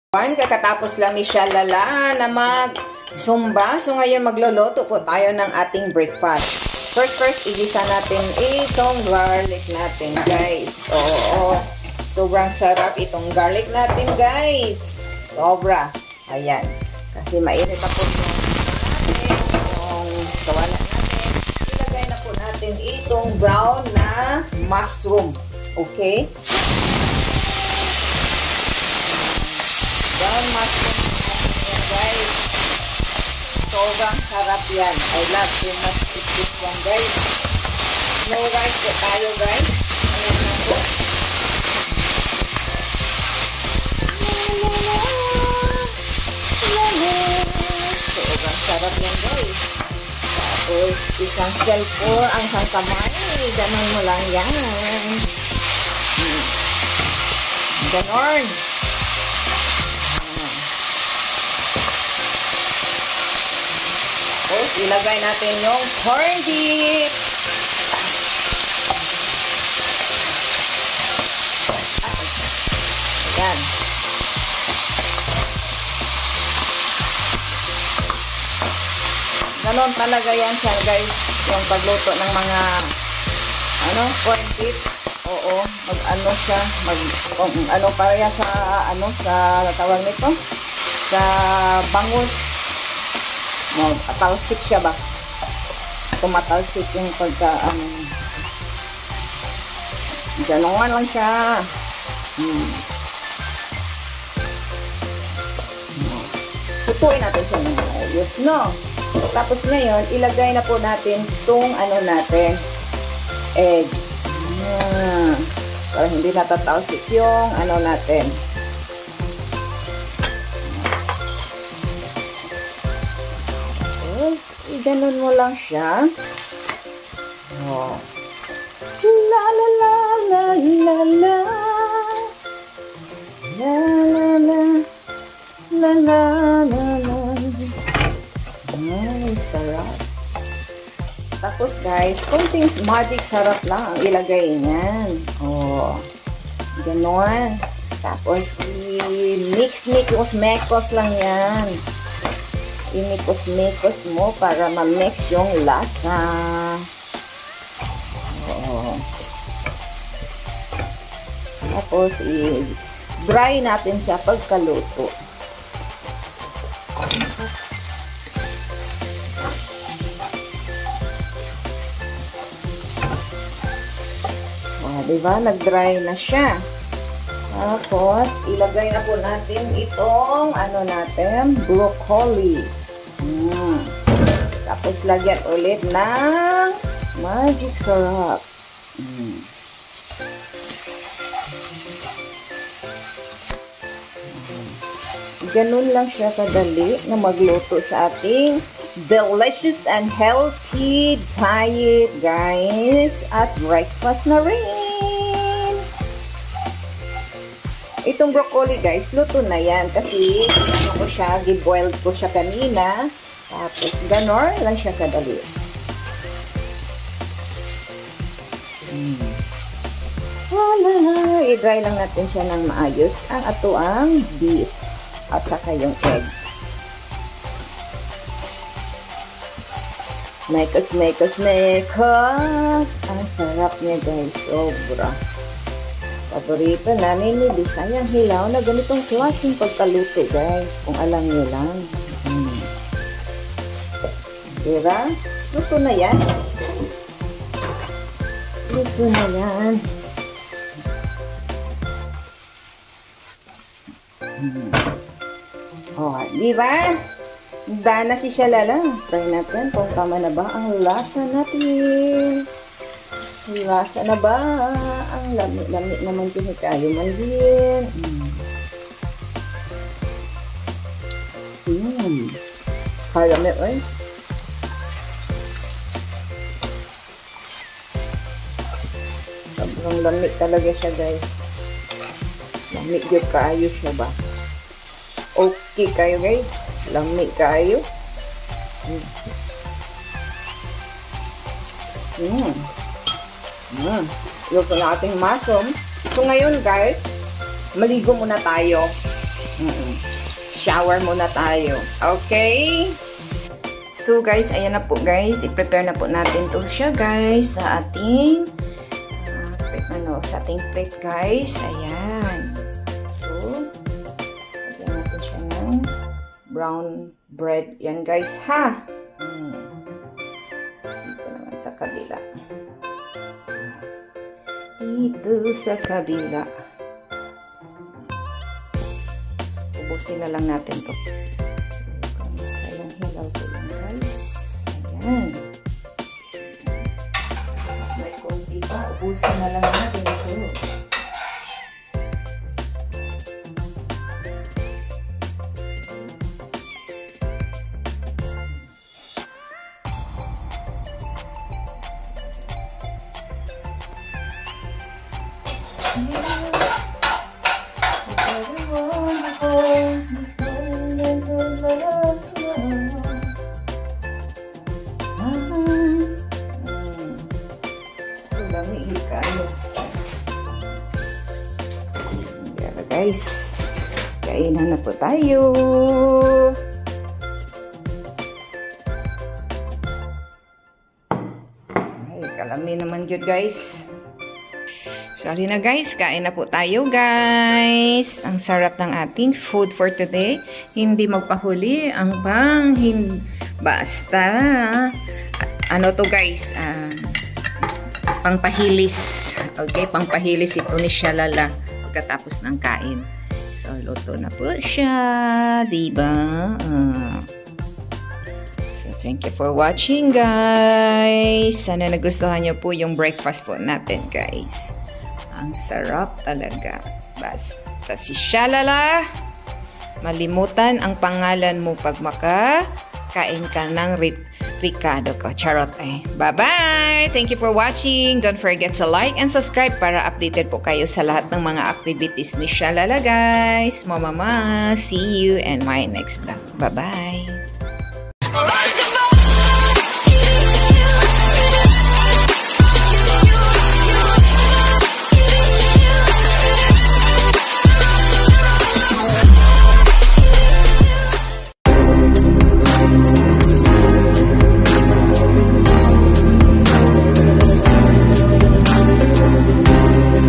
Kakatapos lang ni Shalala na mag-zumba. So ngayon magluluto po tayo ng ating breakfast. First, igisa natin itong garlic natin, guys. Oo, sobrang sarap itong garlic natin, guys. Sobra. Ayan. Kasi mainit na po natin itong kawalan natin. Ilagay na po natin itong brown na mushroom. Okay? Brown mushroom yan, guys. Sobrang sarap yan. I love to much eat this one, guys. No rice po tayo, guys. Ayan na po. Sobrang sarap yan, guys. Tapos, isang shell po ang sangkamay. Ganon mo lang yan. Ganon. Tapos, ilagay natin yung corned beef. Ayan. Ganon talaga yan siya, guys. Yung pagluto ng mga corned beef. Oo, mag-ano siya, para sa sa tawag nito, sa bangus. Matalsik siya ba? Tumatalsik yung pagka ganungan lang siya. Putuin natin siya ng ayos, no? Tapos ngayon, ilagay na po natin itong natin, egg. Para hindi natatalsik yung natin. Ganon mo lang siya. Oh. La la la la la la. La la la. La la la la. Ay, sarap. Tapos guys, konting magic sarap lang ang ilagay niyan. Oh. Ganon. Tapos i-mix-mekos lang yan. Imikos-mikos mo para ma-mix yung lasa. Oo. Tapos, i-dry natin siya pagkaluto. Diba? Nag-dry na siya. Tapos, ilagay na po natin itong, natin, broccoli. Tapos, lagyan ulit ng magic syrup. Ganun lang siya kadali na magluto sa ating delicious and healthy diet, guys. At breakfast na rin. Itong broccoli, guys, luto na yan. Kasi, gi-boiled ko siya kanina. Tapos, ganon lang siya kadali. I-dry lang natin siya ng maayos. Ang atuang beef. At saka yung egg. Mekos. Ang sarap niya, guys. Sobra. Paborito namin ni Bisayang Hilaw na ganitong klaseng pagkaluto, guys. Kung alam niyo lang. Diba? Luto na yan. Luto na yan. Diba? Dana si Shalala. Try natin kung tama na ba ang lasa natin. Lasa na ba? Ang lami naman din tayo man din. Kalami, oy. Sobrang lami talaga siya, guys. Lami yun kayo siya ba? Okay kayo, guys. Lami kayo. Luto na ating mushroom. So, ngayon, guys, maligo muna tayo. shower muna tayo. Okay? So guys, ayan na po guys. I-prepare na po natin to siya guys sa ating sa ating plate guys. Ayan. So, lagyan natin siya ng brown bread. Yan guys ha. Dito naman sa kabila. Dito sa kabila. Ubusin na lang natin to. So, sa yung hilaw ko lang guys. Ayan. Mas may konti pa. Ubusin na lang natin ito. Guys, kainan na po tayo. Ay, kalami naman yun guys. Sorry na guys, kain na po tayo guys. Ang sarap ng ating food for today. Hindi magpahuli ang basta. Ano to guys? Pangpahilis. Okay, pangpahilis ito ni Shalala. Pagkatapos ng kain. So, luto na po siya. Diba? So, thank you for watching, guys. Sana nagustuhan nyo po yung breakfast po natin, guys. Ang sarap talaga. Basta si Shalala, malimutan ang pangalan mo pag makakain ka ng Ricardo ko. Charot eh. Bye-bye! Thank you for watching. Don't forget to like and subscribe para updated po kayo sa lahat ng mga activities ni Shalala guys. Mama, see you in my next vlog. Bye-bye!